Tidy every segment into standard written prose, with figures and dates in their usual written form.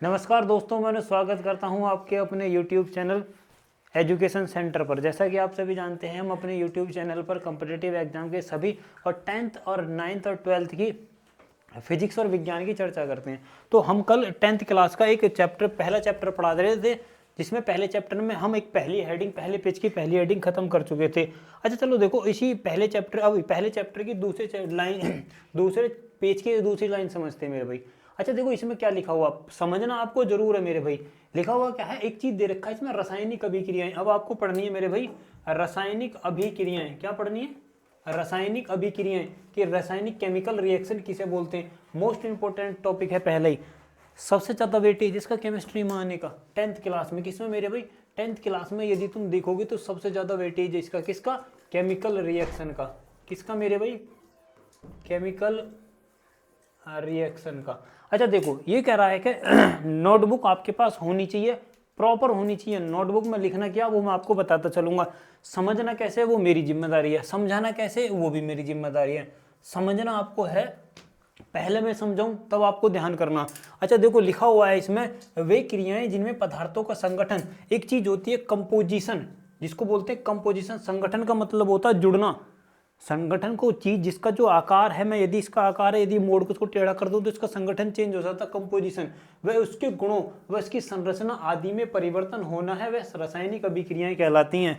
नमस्कार दोस्तों, मैं स्वागत करता हूं आपके अपने YouTube चैनल एजुकेशन सेंटर पर। जैसा कि आप सभी जानते हैं, हम अपने YouTube चैनल पर कॉम्पिटिटिव एग्जाम के सभी और 10th और 9th और 12th की फिजिक्स और विज्ञान की चर्चा करते हैं। तो हम कल 10th क्लास का एक पहला चैप्टर पढ़ा रहे थे, जिसमें पहले चैप्टर में हम एक पहले पेज की पहली हेडिंग खत्म कर चुके थे। अच्छा चलो देखो, इसी पहले चैप्टर की दूसरे पेज की दूसरी लाइन समझते हैं मेरे भाई। अच्छा देखो, इसमें क्या लिखा हुआ समझना आपको जरूर है मेरे भाई। लिखा हुआ क्या है, एक चीज दे रखा है इसमें, रासायनिक अभिक्रियाएं। अब आपको पढ़नी है मेरे भाई रासायनिक अभिक्रियाएं। क्या पढ़नी है? रासायनिक अभिक्रियाएं कि रासायनिक केमिकल रिएक्शन किसे बोलते हैं। मोस्ट इंपोर्टेंट टॉपिक है पहले ही। सबसे ज्यादा वेटेज इसका केमिस्ट्री में आने का 10th क्लास में। किसमें मेरे भाई? 10th क्लास में यदि तुम देखोगे तो सबसे ज्यादा वेटेज है इसका। किसका? केमिकल रिएक्शन का। किसका मेरे भाई? केमिकल रिएक्शन का। अच्छा देखो, ये कह रहा है कि नोटबुक आपके पास होनी चाहिए, प्रॉपर होनी चाहिए। नोटबुक में लिखना क्या वो मैं आपको बताता चलूंगा। समझना कैसे वो मेरी जिम्मेदारी है, समझाना कैसे वो भी मेरी जिम्मेदारी है। समझना आपको है, पहले मैं समझाऊं तब आपको ध्यान करना। अच्छा देखो, लिखा हुआ है इसमें वे क्रियाएं जिनमें पदार्थों का संगठन। एक चीज होती है कंपोजिशन, जिसको बोलते हैं कंपोजिशन। संगठन का मतलब होता है जुड़ना। संगठन को चीज जिसका जो आकार है, मैं यदि इसका आकार है, यदि मोड़ को उसको टेढ़ा कर दूं तो इसका संगठन चेंज हो जाता है। कंपोजिशन वह उसके गुणों व इसकी संरचना आदि में परिवर्तन होना है, वह रासायनिक अभिक्रियाएं कहलाती हैं।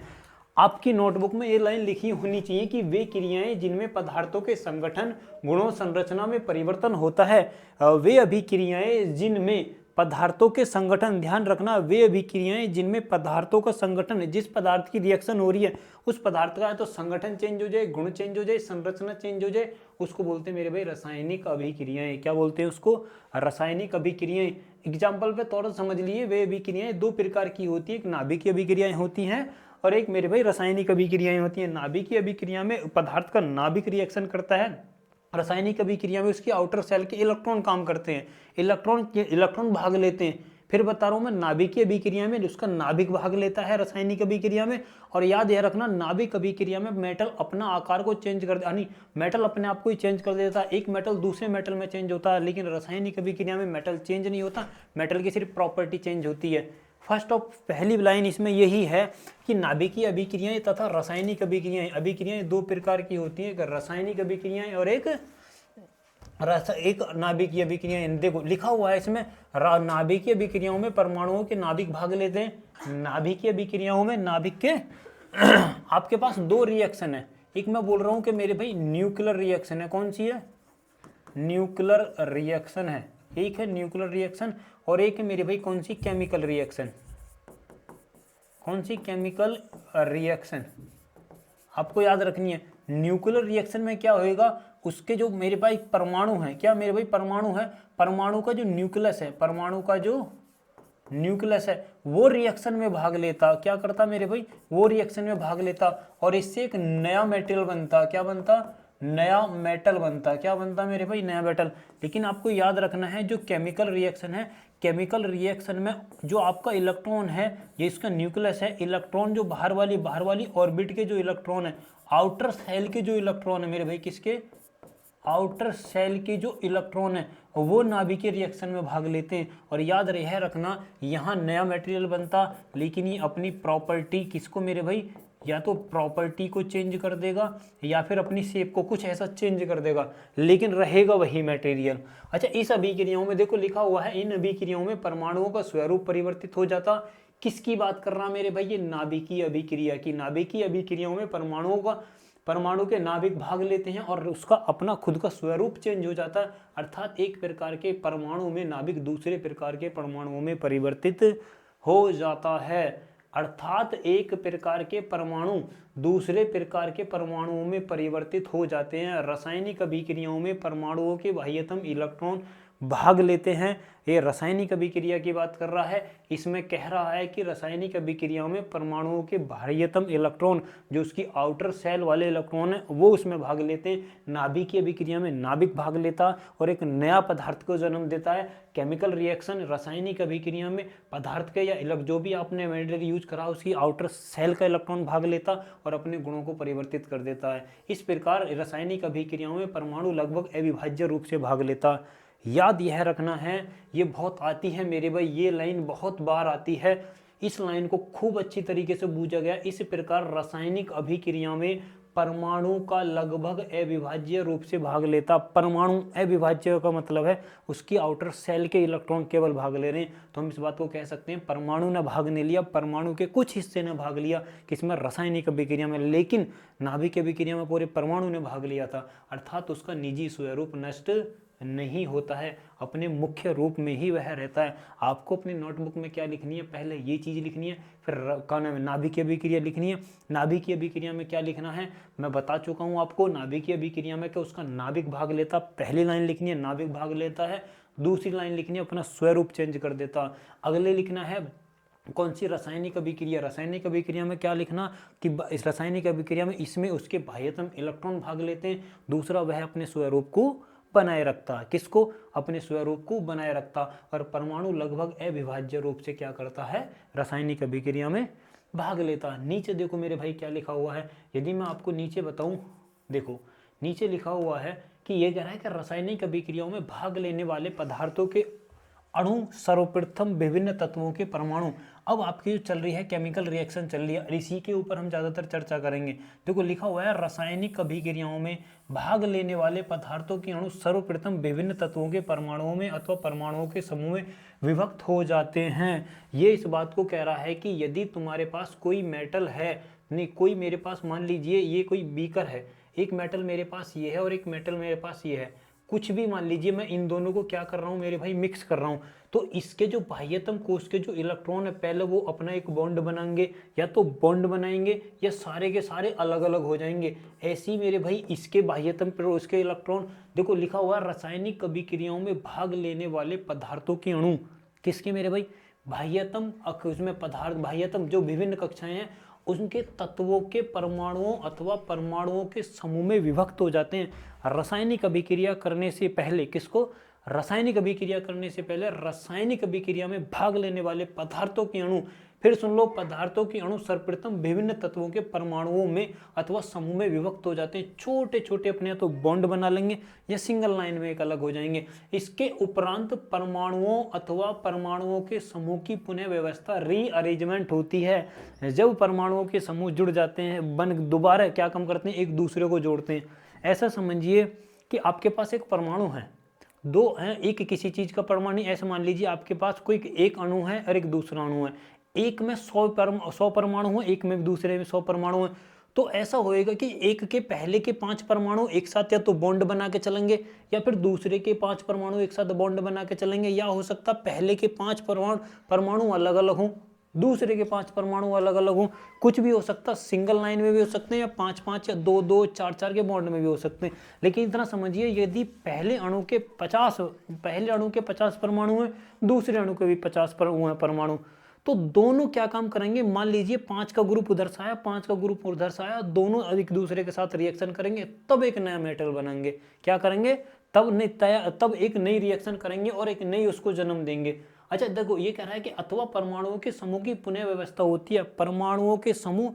आपकी नोटबुक में ये लाइन लिखी होनी चाहिए कि वे क्रियाएं जिनमें पदार्थों के संगठन गुणों संरचना में परिवर्तन होता है, वे अभिक्रियाएं जिनमें पदार्थों के संगठन, ध्यान रखना, वे अभिक्रियाएं जिनमें पदार्थों का संगठन, जिस पदार्थ की रिएक्शन हो रही है उस पदार्थ का तो संगठन चेंज हो जाए, गुण चेंज हो जाए, संरचना चेंज हो जाए, उसको बोलते हैं मेरे भाई रासायनिक अभिक्रियाएं। क्या बोलते हैं उसको? रासायनिक अभिक्रियाएं। एग्जाम्पल पे तौर समझ लिए, वे अभिक्रियाएं दो प्रकार की होती है, एक नाभिकीय अभिक्रियाएं होती हैं और एक मेरे भाई रासायनिक अभिक्रियाएं होती हैं। नाभिकीय अभिक्रिया में पदार्थ का नाभिक रिएक्शन करता है, रासायनिक अभिक्रिया में उसकी आउटर सेल के इलेक्ट्रॉन काम करते हैं, इलेक्ट्रॉन भाग लेते हैं। फिर बता रहा हूं मैं, नाभिकीय अभिक्रिया में उसका नाभिक भाग लेता है रासायनिक अभिक्रिया में। और याद यह रखना, नाभिक अभिक्रिया में मेटल अपना आकार को चेंज कर, यानी मेटल अपने आप को ही चेंज कर देता है। एक मेटल दूसरे मेटल में चेंज होता है, लेकिन रासायनिक अभिक्रिया में मेटल चेंज नहीं होता, मेटल की सिर्फ प्रॉपर्टी चेंज होती है। फर्स्ट ऑफ पहली लाइन इसमें यही है कि नाभिकीय अभिक्रियाएं तथा रासायनिक अभिक्रियाएं दो प्रकार की होती हैं, एक रासायनिक अभिक्रियाएं और एक नाभिकीय अभिक्रियाएं। देखो लिखा हुआ है इसमें, नाभिकीय अभिक्रियाओं में परमाणुओं के नाभिक भाग लेते हैं। नाभिकीय अभिक्रियाओं में नाभिक के आपके पास दो रिएक्शन है। एक मैं बोल रहा हूं कि मेरे भाई न्यूक्लियर रिएक्शन है। कौन सी है? न्यूक्लियर रिएक्शन है। एक है न्यूक्लियर रिएक्शन और एक है मेरे भाई कौन सी? Chemical reaction. कौन सी? Chemical reaction. आपको याद रखनी है। न्यूक्लियर रिएक्शन में क्या होएगा, उसके जो मेरे भाई परमाणु है, क्या मेरे भाई परमाणु है, परमाणु का जो न्यूक्लियस है, परमाणु का जो न्यूक्लियस है वो रिएक्शन में भाग लेता। क्या करता मेरे भाई? वो रिएक्शन में भाग लेता और इससे एक नया मेटेरियल बनता। क्या बनता? नया मेटल बनता। क्या बनता मेरे भाई? नया मेटल। लेकिन आपको याद रखना है, जो केमिकल रिएक्शन है, केमिकल रिएक्शन में जो आपका इलेक्ट्रॉन है, ये इसका न्यूक्लियस है, इलेक्ट्रॉन जो बाहर वाली ऑर्बिट के जो इलेक्ट्रॉन है, आउटर सेल के जो इलेक्ट्रॉन है मेरे भाई, किसके? आउटर सेल के जो इलेक्ट्रॉन है वो नाभिकीय रिएक्शन में भाग लेते हैं। और याद रहे रखना, यहाँ नया मटेरियल बनता, लेकिन ये अपनी प्रॉपर्टी किसको मेरे भाई? या तो प्रॉपर्टी को चेंज कर देगा या फिर अपनी शेप को कुछ ऐसा चेंज कर देगा, लेकिन रहेगा वही मटेरियल। अच्छा, इस अभिक्रियाओं में देखो लिखा हुआ है, इन अभिक्रियाओं में परमाणुओं का स्वरूप परिवर्तित हो जाता। किसकी बात कर रहा मेरे भाई? ये नाभिकीय अभिक्रिया की। नाभिकीय अभिक्रियाओं में परमाणु के नाभिक भाग लेते हैं और उसका अपना खुद का स्वरूप चेंज हो जाता है। अर्थात एक प्रकार के परमाणु में नाभिक दूसरे प्रकार के परमाणुओं में परिवर्तित हो जाता है। अर्थात एक प्रकार के परमाणु दूसरे प्रकार के परमाणुओं में परिवर्तित हो जाते हैं। रासायनिक अभिक्रियाओं में परमाणुओं के बाह्यतम इलेक्ट्रॉन भाग लेते हैं। ये रासायनिक अभिक्रिया की बात कर रहा है। इसमें कह रहा है कि रासायनिक अभिक्रियाओं में परमाणुओं के बाह्यतम इलेक्ट्रॉन, जो उसकी आउटर सेल वाले इलेक्ट्रॉन है, वो उसमें भाग लेते हैं। नाभिकीय अभिक्रिया में नाभिक भाग लेता और एक नया पदार्थ को जन्म देता है। केमिकल रिएक्शन रासायनिक अभिक्रिया में पदार्थ के या जो भी आपने मटेरियल यूज करा उसकी आउटर सेल का इलेक्ट्रॉन भाग लेता और अपने गुणों को परिवर्तित कर देता है। इस प्रकार रासायनिक अभिक्रियाओं में परमाणु लगभग अविभाज्य रूप से भाग लेता। याद यह रखना है, ये बहुत आती है मेरे भाई, ये लाइन बहुत बार आती है, इस लाइन को खूब अच्छी तरीके से बूझा गया। इस प्रकार रासायनिक अभिक्रिया में परमाणु का लगभग अविभाज्य रूप से भाग लेता। परमाणु अविभाज्य का मतलब है उसकी आउटर सेल के इलेक्ट्रॉन केवल भाग ले रहे हैं, तो हम इस बात को कह सकते हैं परमाणु ने भाग नहीं लिया, परमाणु के कुछ हिस्से ने भाग लिया किसमें, रासायनिक अभिक्रिया में, लेकिन नाभिक अभिक्रिया में पूरे परमाणु ने भाग लिया था, अर्थात उसका निजी स्वरूप नष्ट नहीं होता है, अपने मुख्य रूप में ही वह रहता है। आपको अपनी नोटबुक में क्या लिखनी है, पहले ये चीज़ लिखनी है, फिर क्या नाम है, नाभिकीय अभिक्रिया लिखनी है। नाभिकीय अभिक्रिया में क्या लिखना है मैं बता चुका हूँ आपको, नाभिकीय अभिक्रिया में कि उसका नाभिक भाग लेता, पहली लाइन लिखनी है नाभिक भाग लेता है, दूसरी लाइन लिखनी है अपना स्वरूप चेंज कर देता, अगले लिखना है कौन सी, रासायनिक अभिक्रिया। रासायनिक अभिक्रिया में क्या लिखना कि इस रासायनिक अभिक्रिया में इसमें उसके बाह्यतम इलेक्ट्रॉन भाग लेते हैं, दूसरा वह अपने स्वरूप को बनाए रखता, किसको, अपने स्वरूप को बनाए रखता, और परमाणु लगभग अविभाज्य रूप से क्या करता है, रासायनिक अभिक्रिया में भाग लेता। नीचे देखो मेरे भाई क्या लिखा हुआ है, यदि मैं आपको नीचे बताऊं, देखो नीचे लिखा हुआ है कि यह कह रहा है कि रासायनिक अभिक्रियाओं में भाग लेने वाले पदार्थों के अणु सर्वप्रथम विभिन्न तत्वों के परमाणु। अब आपकी जो चल रही है केमिकल रिएक्शन चल रही है, इसी के ऊपर हम ज़्यादातर चर्चा करेंगे। देखो लिखा हुआ है रासायनिक अभिक्रियाओं में भाग लेने वाले पदार्थों के अणु सर्वप्रथम विभिन्न तत्वों के परमाणुओं में अथवा परमाणुओं के समूह में विभक्त हो जाते हैं। ये इस बात को कह रहा है कि यदि तुम्हारे पास कोई मेटल है, नहीं कोई मेरे पास मान लीजिए ये कोई बीकर है, एक मेटल मेरे पास ये है और एक मेटल मेरे पास ये है, कुछ भी मान लीजिए मैं इन दोनों को क्या कर रहा हूँ मेरे भाई, मिक्स कर रहा हूँ, तो इसके जो बाह्यतम कोश के जो इलेक्ट्रॉन है पहले वो अपना एक बॉन्ड बनाएंगे, या तो बॉन्ड बनाएंगे या सारे के सारे अलग अलग हो जाएंगे। ऐसे ही मेरे भाई इसके बाह्यतम पर उसके इलेक्ट्रॉन, देखो लिखा हुआ है रासायनिक अभिक्रियाओं में भाग लेने वाले पदार्थों के अणु, किसके मेरे भाई, बाह्यतम, उसमें पदार्थ बाह्यतम जो विभिन्न कक्षाएं हैं उनके तत्वों के परमाणुओं अथवा परमाणुओं के समूह में विभक्त हो जाते हैं। रासायनिक अभिक्रिया करने से पहले किसको, रासायनिक अभिक्रिया करने से पहले रासायनिक अभिक्रिया में भाग लेने वाले पदार्थों के अणु, फिर सुन लो, पदार्थों के अणु सर्वप्रथम विभिन्न तत्वों के परमाणुओं में अथवा समूह में विभक्त हो जाते हैं। छोटे छोटे अपने तो बॉन्ड बना लेंगे या सिंगल लाइन में एक अलग हो जाएंगे। इसके उपरांत परमाणुओं अथवा परमाणुओं के समूह की पुनः व्यवस्था रीअरेंजमेंट होती है। जब परमाणुओं के समूह जुड़ जाते हैं, बन दोबारा क्या काम करते हैं, एक दूसरे को जोड़ते हैं। ऐसा समझिए कि आपके पास एक परमाणु है, दो हैं, एक किसी चीज का परमाणु, ऐसा मान लीजिए आपके पास कोई एक अणु है और एक दूसरा अणु है, एक में 100 परमाणु है, एक में दूसरे में 100 परमाणु है, तो ऐसा होएगा कि एक के पहले के 5 परमाणु एक साथ या तो बॉन्ड बना के चलेंगे, या फिर दूसरे के 5 परमाणु एक साथ बॉन्ड बना के चलेंगे, या हो सकता पहले के 5 परमाणु अलग अलग हों, दूसरे के 5 परमाणु अलग अलग हों, कुछ भी हो सकता, सिंगल लाइन में भी हो सकते हैं, या 5-5 या 2-2 4-4 के बॉन्ड में भी हो सकते हैं। लेकिन इतना समझिए यदि पहले अणु के 50 परमाणु हैं, दूसरे अणु के भी 50 परमाणु, तो दोनों क्या काम करेंगे, मान लीजिए 5 का ग्रुप उधर से आया, 5 का ग्रुप उधर से आया, दोनों एक दूसरे के साथ रिएक्शन करेंगे, तब एक नया मेटल बनाएंगे। क्या करेंगे, तब एक नई रिएक्शन करेंगे और एक नई उसको जन्म देंगे। अच्छा देखो ये कह रहा है कि अथवा परमाणुओं के समूह की पुनः व्यवस्था होती है, परमाणुओं के समूह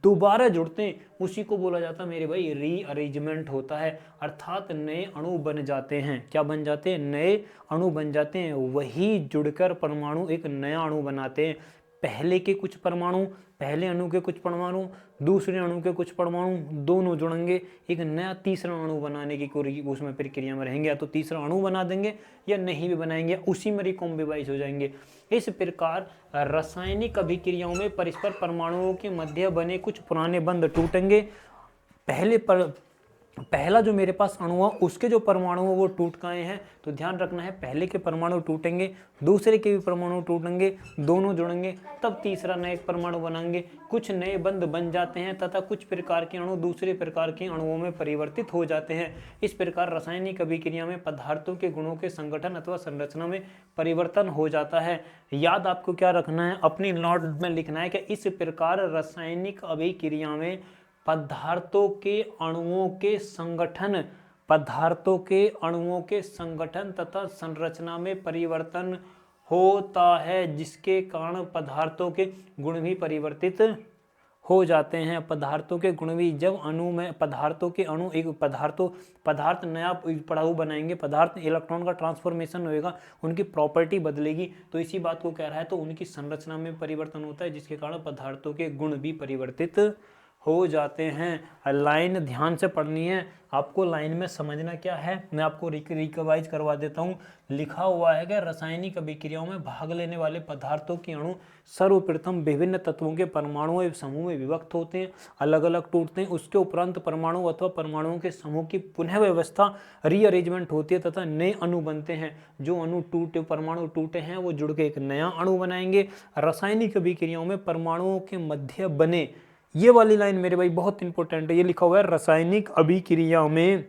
दोबारा जुड़ते हैं, उसी को बोला जाता है मेरे भाई रीअरेंजमेंट होता है, अर्थात नए अणु बन जाते हैं। क्या बन जाते हैं, नए अणु बन जाते हैं, वही जुड़कर परमाणु एक नया अणु बनाते हैं। पहले के कुछ परमाणु, पहले अणु के कुछ परमाणु, दूसरे अणु के कुछ परमाणु, दोनों जुड़ेंगे, एक नया तीसरा अणु बनाने की उसमें प्रक्रिया में रहेंगे, या तो तीसरा अणु बना देंगे या नहीं भी बनाएंगे, उसी में रिकॉम्बिनाइज हो जाएंगे। इस प्रकार रासायनिक अभिक्रियाओं में परस्पर परमाणुओं के मध्य बने कुछ पुराने बंध टूटेंगे। पहला जो मेरे पास अणु है उसके जो परमाणु है वो टूट गए हैं, तो ध्यान रखना है पहले के परमाणु टूटेंगे, दूसरे के भी परमाणु टूटेंगे, दोनों जुड़ेंगे, तब तीसरा नए परमाणु बनाएंगे। कुछ नए बंध बन जाते हैं तथा कुछ प्रकार के अणु दूसरे प्रकार के अणुओं में परिवर्तित हो जाते हैं। इस प्रकार रासायनिक अभिक्रिया में पदार्थों के गुणों के संगठन अथवा संरचना में परिवर्तन हो जाता है। याद आपको क्या रखना है, अपनी नोट में लिखना है कि इस प्रकार रासायनिक अभिक्रिया में पदार्थों के अणुओं के संगठन तथा संरचना में परिवर्तन होता है, जिसके कारण पदार्थों के गुण भी परिवर्तित हो जाते हैं। पदार्थों के गुण भी, जब अणु में पदार्थों के अणु एक पदार्थ नया पड़ाऊ बनाएंगे, पदार्थ इलेक्ट्रॉन का ट्रांसफॉर्मेशन होएगा, उनकी प्रॉपर्टी बदलेगी, तो इसी बात को कह रहा है। तो उनकी संरचना में परिवर्तन होता है, जिसके कारण पदार्थों के गुण भी परिवर्तित हो जाते हैं। लाइन ध्यान से पढ़नी है आपको, लाइन में समझना क्या है मैं आपको रिकवाइज करवा देता हूँ। लिखा हुआ है कि रासायनिक अभिक्रियाओं में भाग लेने वाले पदार्थों के अणु सर्वप्रथम विभिन्न तत्वों के परमाणुओं एवं समूह में विभक्त होते हैं, अलग अलग टूटते हैं। उसके उपरांत परमाणु अथवा परमाणुओं के समूह की पुनः व्यवस्था रीअरेंजमेंट होती है तथा नए अणु बनते हैं। जो अणु टूटे, परमाणु टूटे हैं, वो जुड़ के एक नया अणु बनाएंगे। रासायनिक अभिक्रियाओं में परमाणुओं के मध्य बने, ये वाली लाइन मेरे भाई बहुत इंपॉर्टेंट है, ये लिखा हुआ है रासायनिक अभिक्रिया में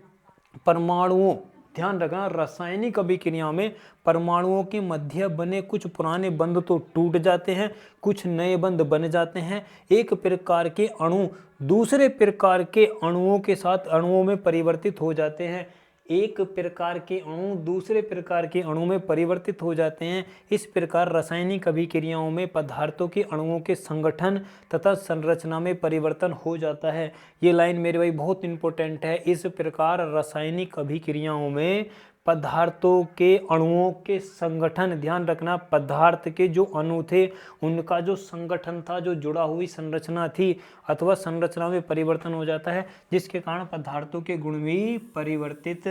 परमाणुओं, ध्यान रखना, रासायनिक अभिक्रिया में परमाणुओं के मध्य बने कुछ पुराने बंध तो टूट जाते हैं, कुछ नए बंध बन जाते हैं। एक प्रकार के अणु दूसरे प्रकार के अणुओं के साथ अणुओं में परिवर्तित हो जाते हैं। एक प्रकार के अणु दूसरे प्रकार के अणु में परिवर्तित हो जाते हैं। इस प्रकार रासायनिक अभिक्रियाओं में पदार्थों के अणुओं के संगठन तथा संरचना में परिवर्तन हो जाता है। ये लाइन मेरे भाई बहुत इंपॉर्टेंट है। इस प्रकार रासायनिक अभिक्रियाओं में पदार्थों के अणुओं के संगठन, ध्यान रखना, पदार्थ के जो अणु थे उनका जो संगठन था, जो जुड़ा हुई संरचना थी अथवा संरचना में परिवर्तन हो जाता है, जिसके कारण पदार्थों के गुण भी परिवर्तित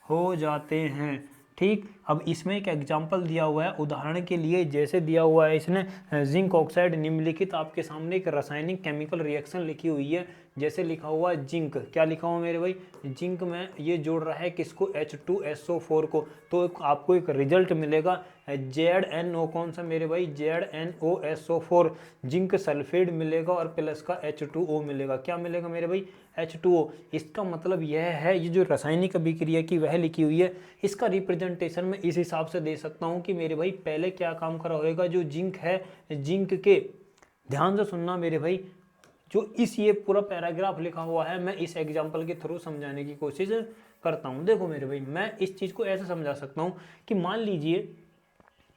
हो जाते हैं। ठीक, अब इसमें एक एग्जाम्पल दिया हुआ है, उदाहरण के लिए जैसे दिया हुआ है इसने जिंक ऑक्साइड, निम्नलिखित आपके सामने एक रासायनिक केमिकल रिएक्शन लिखी हुई है। जैसे लिखा हुआ है जिंक, क्या लिखा हुआ मेरे भाई, जिंक में ये जोड़ रहा है किसको, H2SO4 को, तो आपको एक रिजल्ट मिलेगा ZnO, कौन सा मेरे भाई, ZnOSO4, जिंक सल्फेट मिलेगा और प्लस का H2O मिलेगा। क्या मिलेगा मेरे भाई, H2O। इसका मतलब यह है, ये जो रासायनिक अभिक्रिया की वह लिखी हुई है, इसका रिप्रेजेंटेशन मैं इस हिसाब से दे सकता हूँ कि मेरे भाई पहले क्या काम करा होगा, जो जिंक है, जिंक के, ध्यान से सुनना मेरे भाई, जो इस ये पूरा पैराग्राफ लिखा हुआ है, मैं इस एग्जाम्पल के थ्रू समझाने की कोशिश करता हूँ। देखो मेरे भाई, मैं इस चीज़ को ऐसे समझा सकता हूँ कि मान लीजिए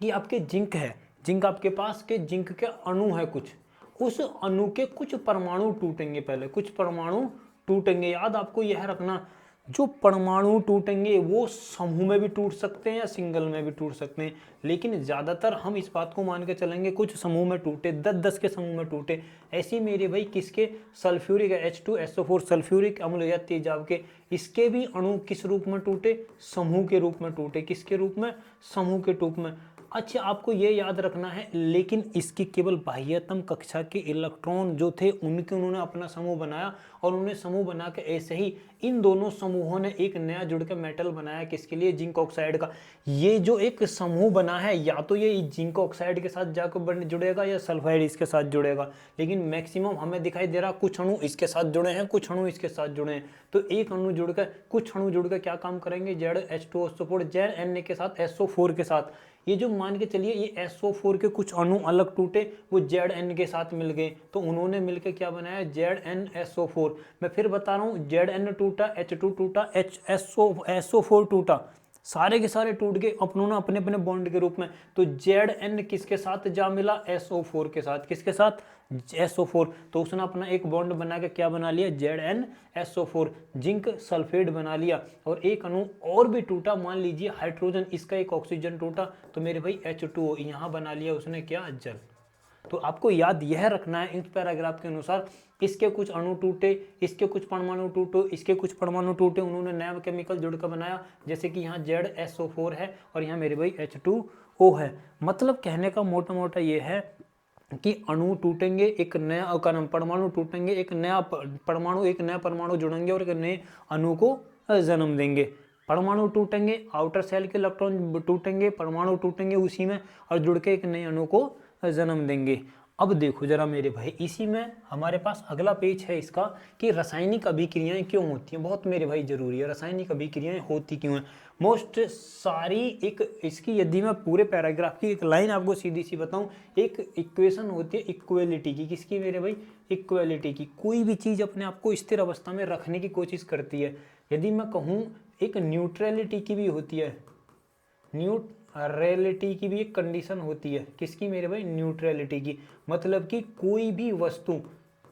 कि आपके जिंक है, जिंक आपके पास के जिंक के अणु है कुछ, उस अणु के कुछ परमाणु टूटेंगे, पहले कुछ परमाणु टूटेंगे। याद आपको यह रखना, जो परमाणु टूटेंगे वो समूह में भी टूट सकते हैं या सिंगल में भी टूट सकते हैं, लेकिन ज़्यादातर हम इस बात को मान के चलेंगे कुछ समूह में टूटे, 10-10 के समूह में टूटे। ऐसे मेरे भाई किसके, सल्फ्यूरिक H2SO4 सल्फ्यूरिक अम्ल या तेजाब के, इसके भी अणु किस रूप में टूटे, समूह के रूप में टूटे। किसके रूप में, समूह के रूप में। अच्छा, आपको ये याद रखना है, लेकिन इसकी केवल बाह्यतम कक्षा के इलेक्ट्रॉन जो थे उन्होंने अपना समूह बनाया, और उन्होंने समूह बना के ऐसे ही इन दोनों समूहों ने एक नया जुड़ के मेटल बनाया, किसके लिए, जिंक ऑक्साइड का। ये जो एक समूह बना है, या तो ये जिंक ऑक्साइड के साथ जाकर जुड़ेगा या सल्फाइड इसके साथ जुड़ेगा, लेकिन मैक्सिमम हमें दिखाई दे रहा कुछ अणु इसके साथ जुड़े हैं, कुछ अणु इसके साथ जुड़े हैं। तो एक अणु जुड़कर, कुछ अणु जुड़कर क्या काम करेंगे, ZH2SO4 ZN के साथ SO4 के साथ, ये जो मान के चलिए ये SO4 के कुछ अणु अलग टूटे, वो ZN के साथ मिल गए, तो उन्होंने मिलकर क्या बनाया, ZnSO4। मैं फिर बता रहा हूँ, ZN टूटा, H2 टूटा, SO4 टूटा, सारे के सारे टूट गए अपनों अपने अपने बॉन्ड के रूप में। तो ZN किसके साथ जा मिला, SO4 के साथ, किसके साथ, SO4। तो उसने अपना एक बॉन्ड बना के क्या बना लिया, ZnSO4, जिंक सल्फेट बना लिया। और एक अणु और भी टूटा, मान लीजिए हाइड्रोजन, इसका एक ऑक्सीजन टूटा, तो मेरे भाई H2O यहाँ बना लिया उसने, क्या, जल। तो आपको याद यह रखना है, इस पैराग्राफ के अनुसार इसके कुछ अणु टूटे, इसके कुछ परमाणु टूटे, इसके कुछ परमाणु टूटे, उन्होंने नया केमिकल जुड़कर बनाया, जैसे कि यहाँ ZSO4 है और यहाँ मेरे भाई H2O है। मतलब कहने का मोटा मोटा ये है कि अणु टूटेंगे, एक नया परमाणु टूटेंगे, एक नया परमाणु जुड़ेंगे और एक नए अणु को जन्म देंगे। परमाणु टूटेंगे, आउटर सेल के इलेक्ट्रॉन टूटेंगे, परमाणु टूटेंगे उसी में और जुड़ के एक नए अणु को जन्म देंगे। अब देखो जरा मेरे भाई, इसी में हमारे पास अगला पेज है इसका, कि रासायनिक अभिक्रियाएं क्यों होती हैं। बहुत मेरे भाई जरूरी है, रासायनिक अभिक्रियाएं होती क्यों हैं। मोस्ट सारी एक इसकी, यदि मैं पूरे पैराग्राफ की एक लाइन आपको सीधी सी बताऊं, एक इक्वेशन होती है इक्वलिटी की। किसकी मेरे भाई, इक्वलिटी की। कोई भी चीज़ अपने आप को स्थिर अवस्था में रखने की कोशिश करती है। यदि मैं कहूँ, एक न्यूट्रलिटी की भी होती है, न्यूट्रलिटी की भी एक कंडीशन होती है। किसकी मेरे भाई, न्यूट्रलिटी की। मतलब कि कोई भी वस्तु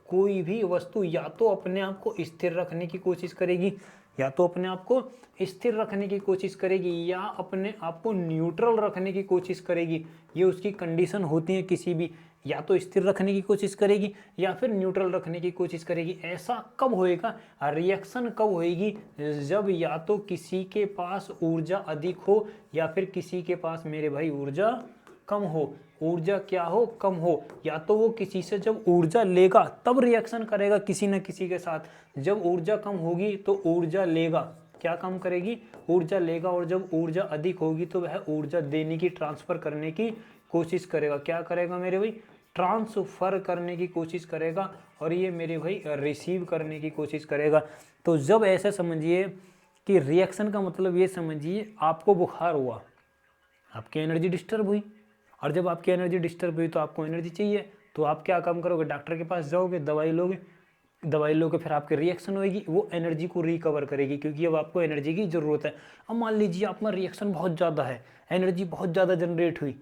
कोई भी वस्तु या तो अपने आप को स्थिर रखने की कोशिश करेगी, या तो अपने आप को स्थिर रखने की कोशिश करेगी, या अपने आप को न्यूट्रल रखने की कोशिश करेगी। ये उसकी कंडीशन होती है किसी भी, या तो स्थिर रखने की कोशिश करेगी या फिर न्यूट्रल रखने की कोशिश करेगी। ऐसा कब होएगा, रिएक्शन कब होएगी, जब या तो किसी के पास ऊर्जा अधिक हो या फिर किसी के पास मेरे भाई ऊर्जा कम हो। ऊर्जा क्या हो, कम हो। या तो वो किसी से जब ऊर्जा लेगा तब रिएक्शन करेगा किसी न किसी के साथ, जब ऊर्जा कम होगी तो ऊर्जा लेगा, क्या काम करेगी, ऊर्जा लेगा, और जब ऊर्जा अधिक होगी तो वह ऊर्जा देने की, ट्रांसफर करने की कोशिश करेगा। क्या करेगा मेरे भाई, ट्रांसफर करने की कोशिश करेगा, और ये मेरे भाई रिसीव करने की कोशिश करेगा। तो जब ऐसे समझिए कि रिएक्शन का मतलब ये समझिए, आपको बुखार हुआ, आपकी एनर्जी डिस्टर्ब हुई, और जब आपकी एनर्जी डिस्टर्ब हुई तो आपको एनर्जी चाहिए, तो आप क्या काम करोगे, डॉक्टर के पास जाओगे, दवाई लोगे, दवाई लोगे, फिर आपकी रिएक्शन होगी, वो एनर्जी को रिकवर करेगी, क्योंकि अब आपको एनर्जी की ज़रूरत है। अब मान लीजिए आप में रिएक्शन बहुत ज़्यादा है, एनर्जी बहुत ज़्यादा जनरेट हुई,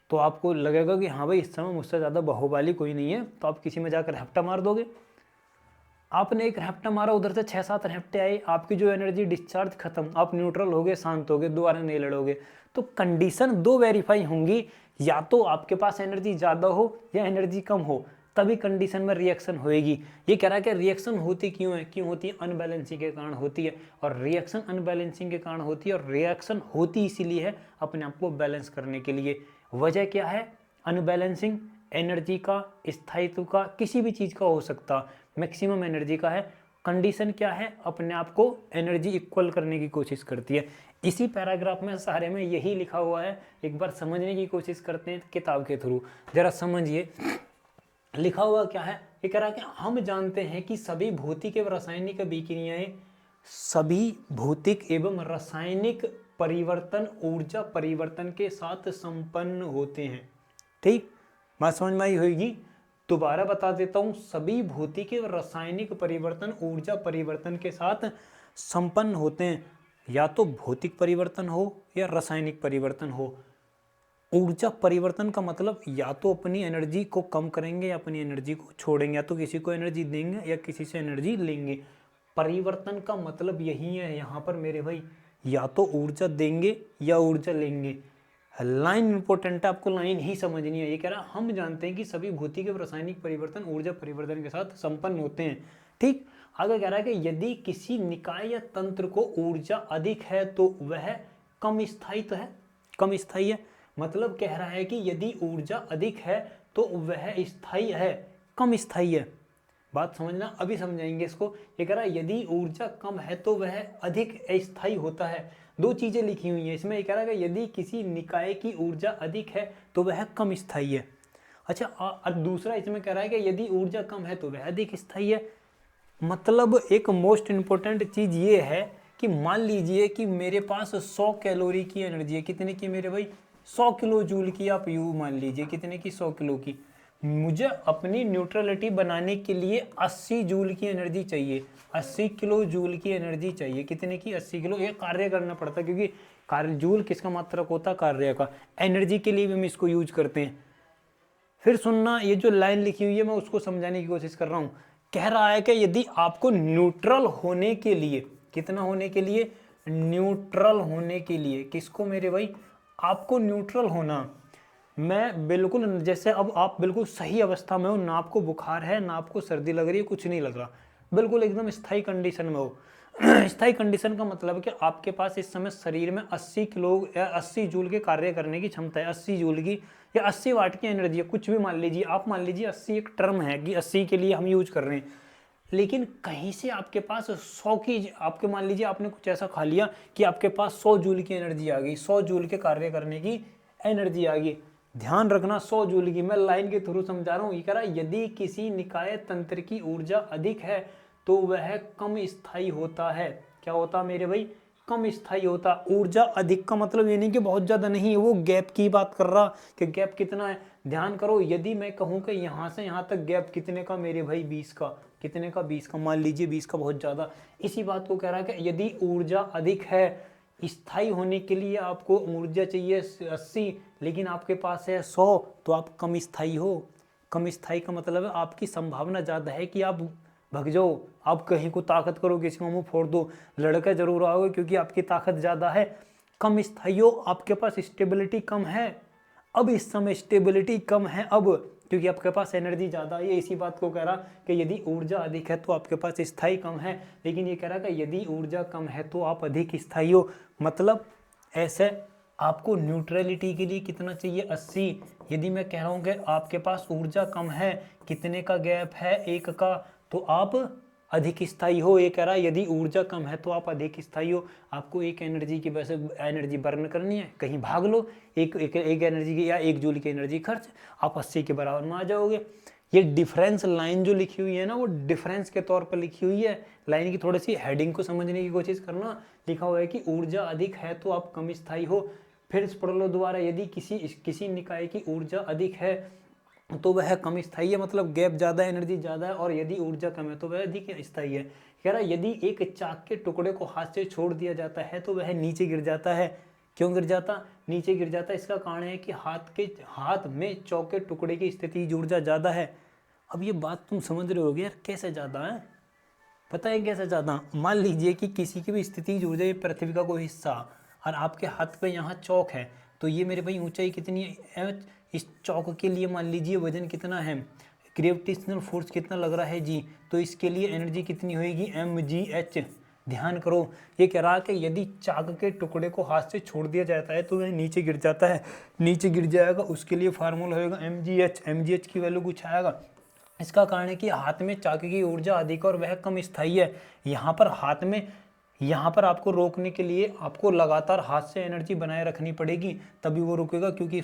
तो आपको लगेगा कि हाँ भाई इस समय मुझसे ज़्यादा बाहुबली कोई नहीं है, तो आप किसी में जाकर रैप्टा मार दोगे। आपने एक रैप्टा मारा, उधर से 6-7 रैप्टे आए, आपकी जो एनर्जी डिस्चार्ज खत्म, आप न्यूट्रल हो गए, शांत हो गए, दोबारा नहीं लड़ोगे। तो कंडीशन दो वेरीफाई होंगी, या तो आपके पास एनर्जी ज़्यादा हो या एनर्जी कम हो, तभी कंडीशन में रिएक्शन होएगी। ये कह रहा है कि रिएक्शन होती क्यों है, क्यों होती है, अनबैलेंसिंग के कारण होती है, और रिएक्शन अनबैलेंसिंग के कारण होती है, और रिएक्शन होती इसीलिए है अपने आप को बैलेंस करने के लिए। वजह क्या है, अनबैलेंसिंग एनर्जी का, स्थायित्व का, किसी भी चीज़ का हो सकता, मैक्सिमम एनर्जी का है। कंडीशन क्या है, अपने आप को एनर्जी इक्वल करने की कोशिश करती है। इसी पैराग्राफ में सारे में यही लिखा हुआ है, एक बार समझने की कोशिश करते हैं किताब के थ्रू, जरा समझिए लिखा हुआ क्या है। ये कह रहा है कि हम जानते हैं कि सभी भौतिक एवं रासायनिक अभिक्रियाएं, सभी भौतिक एवं रासायनिक परिवर्तन ऊर्जा परिवर्तन के साथ संपन्न होते हैं। ठीक, बात समझ में आई होगी। दोबारा बता देता हूं, सभी भौतिक एवं रासायनिक परिवर्तन ऊर्जा परिवर्तन के साथ संपन्न होते हैं, या तो भौतिक परिवर्तन हो या रासायनिक परिवर्तन हो। ऊर्जा परिवर्तन का मतलब या तो अपनी एनर्जी को कम करेंगे या अपनी एनर्जी को छोड़ेंगे, या तो किसी को एनर्जी देंगे या किसी से एनर्जी लेंगे। परिवर्तन का मतलब यही है यहाँ पर मेरे भाई, या तो ऊर्जा देंगे या ऊर्जा लेंगे। लाइन इंपॉर्टेंट है, आपको लाइन ही समझनी है। ये कह रहा है हम जानते हैं कि सभी भौतिक एवं रासायनिक परिवर्तन ऊर्जा परिवर्तन के साथ संपन्न होते हैं। ठीक, आगे कह रहा है कि यदि किसी निकाय या तंत्र को ऊर्जा अधिक है तो वह कम स्थायी तो है, कम स्थायी है। मतलब कह रहा है कि यदि ऊर्जा अधिक है तो वह स्थायी है, कम स्थायी है। बात समझना, अभी समझाएंगे इसको। ये कह रहा है यदि ऊर्जा कम है तो वह अधिक अस्थायी होता है। दो चीजें लिखी हुई हैं इसमें। ये कह रहा है कि यदि किसी निकाय की ऊर्जा अधिक है तो वह कम स्थायी है। अच्छा, और दूसरा इसमें कह रहा है कि यदि ऊर्जा कम है तो वह अधिक स्थायी है। मतलब एक मोस्ट इंपॉर्टेंट चीज ये है कि मान लीजिए कि मेरे पास 100 कैलोरी की एनर्जी है। कितने की मेरे भाई, 100 किलो जूल की आप यू मान लीजिए, कितने की, 100 किलो की। मुझे अपनी न्यूट्रलिटी बनाने के लिए 80 जूल की एनर्जी चाहिए, 80 किलो जूल की एनर्जी चाहिए। कितने की, 80 किलो। ये कार्य करना पड़ता है, क्योंकि कार्य जूल किसका मात्रक होता है, कार्य का। एनर्जी के लिए भी हम इसको यूज करते हैं। फिर सुनना, ये जो लाइन लिखी हुई है मैं उसको समझाने की कोशिश कर रहा हूँ। कह रहा है कि यदि आपको न्यूट्रल होने के लिए, कितना होने के लिए, न्यूट्रल होने के लिए, किसको मेरे भाई, आपको न्यूट्रल होना। मैं बिल्कुल, जैसे अब आप बिल्कुल सही अवस्था में हो, ना आपको बुखार है ना आपको सर्दी लग रही है, कुछ नहीं लग रहा, बिल्कुल एकदम स्थायी कंडीशन में हो। स्थायी कंडीशन का मतलब है कि आपके पास इस समय शरीर में 80 किलो या 80 जूल के कार्य करने की क्षमता है, 80 जूल की या 80 वाट की एनर्जी है, कुछ भी मान लीजिए। आप मान लीजिए 80 एक टर्म है कि 80 के लिए हम यूज कर रहे हैं, लेकिन कहीं से आपके पास 100 की, आपके मान लीजिए आपने कुछ ऐसा खा लिया कि आपके पास 100 जूल की एनर्जी आ गई, 100 जूल के कार्य करने की एनर्जी आ गई। ध्यान रखना, 100 जूल की, मैं लाइन के थ्रू समझा रहा हूँ। ये कह रहा है यदि किसी निकाय तंत्र की ऊर्जा अधिक है तो वह कम स्थायी होता है। क्या होता मेरे भाई, कम स्थायी होता। ऊर्जा अधिक का मतलब ये नहीं कि बहुत ज्यादा नहीं है, वो गैप की बात कर रहा कि गैप कितना है। ध्यान करो, यदि मैं कहूँ कि यहाँ से यहाँ तक गैप कितने का मेरे भाई, 20 का, कितने का, 20 का, मान लीजिए 20 का बहुत ज्यादा। इसी बात को कह रहा है कि यदि ऊर्जा अधिक है, स्थायी होने के लिए आपको ऊर्जा चाहिए 80, लेकिन आपके पास है 100, तो आप कम स्थायी हो, कम स्थायी का मतलब है आपकी संभावना ज़्यादा है कि आप भग जाओ, आप कहीं को ताकत करो, किसी को मुंह फोड़ दो, लड़का जरूर आओगे क्योंकि आपकी ताकत ज़्यादा है। कम स्थायी हो, आपके पास स्टेबिलिटी कम है। अब इस समय स्टेबिलिटी कम है अब, क्योंकि आपके पास एनर्जी ज़्यादा है। ये इसी बात को कह रहा कि यदि ऊर्जा अधिक है तो आपके पास स्थायी कम है, लेकिन ये कह रहा कि यदि ऊर्जा कम है तो आप अधिक स्थायी हो। मतलब ऐसे आपको न्यूट्रलिटी के लिए कितना चाहिए, 80। यदि मैं कह रहा हूँ कि आपके पास ऊर्जा कम है, कितने का गैप है, 1 का, तो आप अधिक स्थायी हो। ये कह रहा है यदि ऊर्जा कम है तो आप अधिक स्थायी हो। आपको एक एनर्जी की वैसे एनर्जी बर्न करनी है, कहीं भाग लो, एक एनर्जी की या 1 जूल की एनर्जी खर्च, आप 80 के बराबर में आ जाओगे। ये डिफरेंस लाइन जो लिखी हुई है ना, वो डिफरेंस के तौर पर लिखी हुई है। लाइन की थोड़ी सी हेडिंग को समझने की कोशिश करना। लिखा हुआ है कि ऊर्जा अधिक है तो आप कम स्थायी हो। फिर पढ़ लो दोबारा, यदि किसी निकाय की ऊर्जा अधिक है तो वह कम स्थायी है, मतलब गैप ज़्यादा है, एनर्जी ज़्यादा है, और यदि ऊर्जा कम है तो वह अधिक स्थायी है। कह रहा है यदि एक चाक के टुकड़े को हाथ से छोड़ दिया जाता है तो वह नीचे गिर जाता है। क्यों गिर जाता, नीचे गिर जाता है? इसका कारण है कि हाथ में चौक के टुकड़े की स्थितिज ऊर्जा ज़्यादा है। अब ये बात तुम समझ रहे होगे यार, कैसे ज़्यादा है, पता है कैसे ज़्यादा? मान लीजिए कि किसी की भी स्थितिज ऊर्जा, ये पृथ्वी का कोई हिस्सा, और आपके हाथ पे यहाँ चौक है, तो ये मेरे भाई ऊंचाई कितनी है, इस चौक के लिए मान लीजिए वजन कितना है, ग्रेविटेशनल फोर्स कितना लग रहा है जी, तो इसके लिए एनर्जी कितनी होगी, mgh। ध्यान करो, ये कह रहा है कि यदि चाक के टुकड़े को हाथ से छोड़ दिया जाता है तो वह नीचे गिर जाता है, नीचे गिर जाएगा, उसके लिए फार्मूला होगा mgh की वैल्यू कुछ आएगा। इसका कारण है कि हाथ में चाक की ऊर्जा अधिक और वह कम स्थायी है। यहाँ पर आपको रोकने के लिए आपको लगातार हाथ से एनर्जी बनाए रखनी पड़ेगी, तभी वो रुकेगा, क्योंकि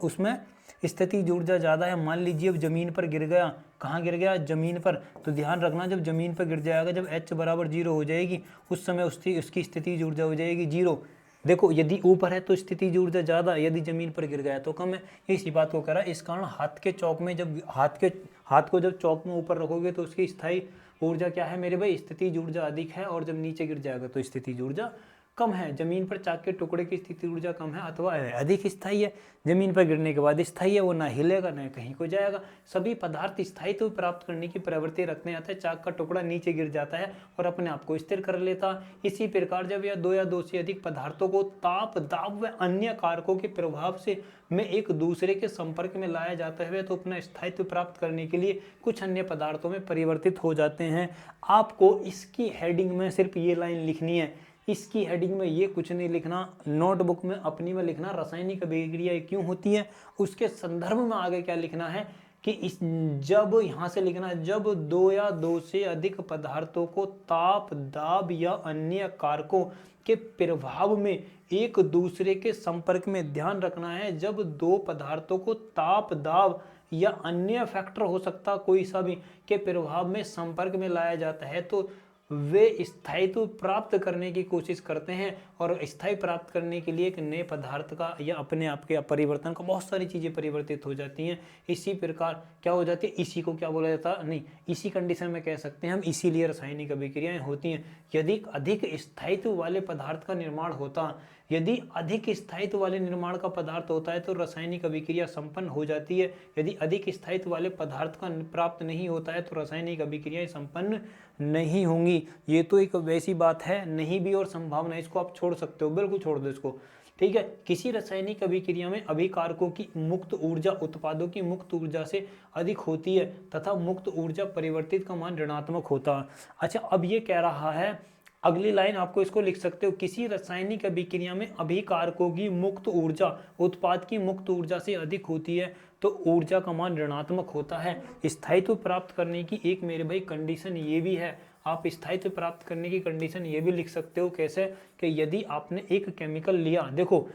उसमें स्थिति ऊर्जा ज़्यादा है। मान लीजिए अब जमीन पर गिर गया, कहाँ गिर गया, जमीन पर, तो ध्यान रखना जब जमीन पर गिर जाएगा, जब h बराबर 0 हो जाएगी, उस समय उसकी स्थिति ऊर्जा हो जाएगी 0। देखो, यदि ऊपर है तो स्थिति ऊर्जा ज़्यादा, यदि जमीन पर गिर गया तो कम है। इसी बात को कह रहा है। इस कारण हाथ के चौक में, जब हाथ को जब चौक में ऊपर रखोगे तो उसकी स्थायी ऊर्जा क्या है मेरे भाई, स्थिति ऊर्जा अधिक है, और जब नीचे गिर जाएगा तो स्थिति ऊर्जा कम है। जमीन पर चाक के टुकड़े की स्थिति ऊर्जा कम है अथवा अधिक स्थायी है। जमीन पर गिरने के बाद स्थायी है, वो ना हिलेगा ना कहीं को जाएगा। सभी पदार्थ स्थायित्व प्राप्त करने की प्रवृत्ति रखने आता है। चाक का टुकड़ा नीचे गिर जाता है और अपने आप को स्थिर कर लेता। इसी प्रकार जब यह दो या दो से अधिक पदार्थों को ताप, दाब व अन्य कारकों के प्रभाव से में एक दूसरे के संपर्क में लाया जाता है तो अपना स्थायित्व प्राप्त करने के लिए कुछ अन्य पदार्थों में परिवर्तित हो जाते हैं। आपको इसकी हेडिंग में सिर्फ ये लाइन लिखनी है, इसकी हेडिंग में ये कुछ नहीं लिखना। नोटबुक में अपनी में लिखना रासायनिक अभिक्रिया क्यों होती है, उसके संदर्भ में आगे क्या लिखना है कि जब यहाँ से लिखना, जब दो या दो से अधिक पदार्थों को ताप, दाब या अन्य कारकों के प्रभाव में एक दूसरे के संपर्क में, ध्यान रखना है, जब दो पदार्थों को ताप, दाब या अन्य फैक्टर हो सकता कोई सा भी के प्रभाव में संपर्क में लाया जाता है तो वे स्थायित्व प्राप्त करने की कोशिश करते हैं। और स्थायी प्राप्त करने के लिए एक नए पदार्थ का या अपने आप के परिवर्तन का, बहुत सारी चीज़ें परिवर्तित हो जाती हैं। इसी प्रकार क्या हो जाती है, इसी को क्या बोला जाता, नहीं इसी कंडीशन में कह सकते हैं हम, इसीलिए रासायनिक अभिक्रियाएं होती हैं। यदि अधिक स्थायित्व वाले पदार्थ का निर्माण होता, यदि अधिक स्थायित्व वाले निर्माण का पदार्थ होता है तो रासायनिक अभिक्रिया संपन्न हो जाती है। यदि अधिक स्थायित्व वाले पदार्थ का प्राप्त नहीं होता है तो रासायनिक अभिक्रियाएं संपन्न नहीं होंगी। ये तो एक वैसी बात है, नहीं भी और संभावना, इसको आप छोड़ सकते हो, बिल्कुल छोड़ दो इसको, ठीक है। किसी रासायनिक अभिक्रिया में अभिकारकों की मुक्त ऊर्जा उत्पादों की मुक्त ऊर्जा से अधिक होती है तथा मुक्त ऊर्जा परिवर्तित का मान ऋणात्मक होता है। अच्छा, अब ये कह रहा है, अगली लाइन आपको इसको लिख सकते हो, किसी रासायनिक अभिक्रिया में अभिकारकों की मुक्त ऊर्जा उत्पाद की मुक्त ऊर्जा से अधिक होती है तो ऊर्जा का मान ऋणात्मक होता है। स्थायित्व प्राप्त करने की एक मेरे भाई कंडीशन ये भी है, आप स्थायित्व प्राप्त करने की कंडीशन ये भी लिख सकते हो, कैसे कि यदि आपने एक केमिकल लिया, देखो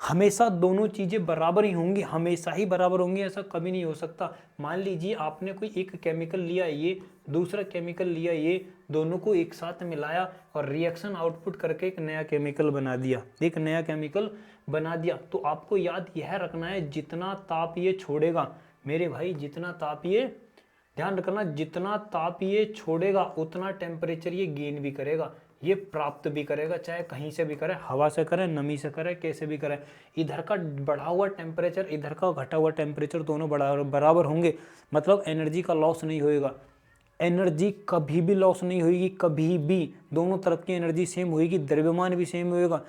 हमेशा दोनों चीज़ें बराबर ही होंगी, हमेशा ही बराबर होंगी, ऐसा कभी नहीं हो सकता। मान लीजिए आपने कोई एक केमिकल लिया, ये दूसरा केमिकल लिया, ये दोनों को एक साथ मिलाया और रिएक्शन आउटपुट करके एक नया केमिकल बना दिया, एक नया केमिकल बना दिया। तो आपको याद यह रखना है, जितना ताप ये छोड़ेगा मेरे भाई, जितना ताप ये, ध्यान रखना, जितना ताप ये छोड़ेगा उतना टेम्परेचर ये गेन भी करेगा। ये प्राप्त भी करेगा, चाहे कहीं से भी करे, हवा से करे, नमी से करे, कैसे भी करे। इधर का बढ़ा हुआ टेम्परेचर, इधर का घटा हुआ टेम्परेचर दोनों बराबर होंगे, मतलब एनर्जी का लॉस नहीं होएगा। एनर्जी कभी भी लॉस नहीं होगी, कभी भी। दोनों तरफ की एनर्जी सेम होगी, द्रव्यमान भी सेम होएगा।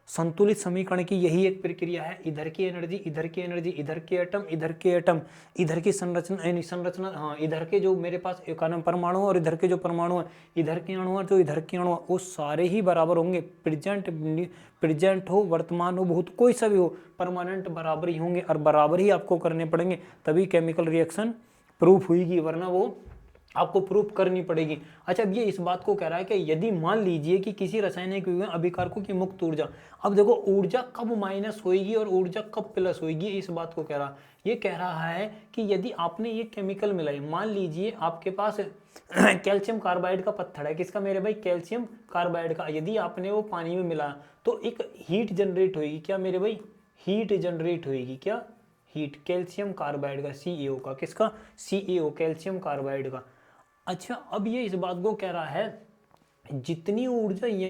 संतुलित समीकरण की यही एक प्रक्रिया है। इधर की एनर्जी, इधर की एनर्जी, इधर के एटम, इधर के एटम, इधर की संरचना हाँ, इधर के जो मेरे पास परमाणु और इधर के जो परमाणु है, इधर के अणु और जो इधर के अणु, वो सारे ही बराबर होंगे। प्रेजेंट हो, वर्तमान हो, बहुत कोई सा भी हो, परमानेंट बराबर ही होंगे और बराबर ही आपको करने पड़ेंगे, तभी केमिकल रिएक्शन प्रूफ हुई, वरना वो आपको प्रूफ करनी पड़ेगी। अच्छा, अब ये इस बात को कह रहा है कि यदि मान लीजिए कि किसी रासायनिक अभिकारकों की मुक्त ऊर्जा, अब देखो ऊर्जा कब माइनस होगी और ऊर्जा कब प्लस होगी, इस बात को कह रहा। ये कह रहा है कि यदि आपने ये केमिकल मिलाई, मान लीजिए आपके पास कैल्शियम कार्बाइड का पत्थर है, किसका मेरे भाई, कैल्शियम कार्बाइड का, यदि आपने वो पानी में मिला तो एक हीट जनरेट होगी, क्या मेरे भाई, हीट जनरेट होगी, क्या हीट, कैल्शियम कार्बाइड का, CaO का, किसका, CaO, कैल्शियम कार्बाइड का। अच्छा, अब ये इस बात को कह रहा है जितनी ऊर्जा ये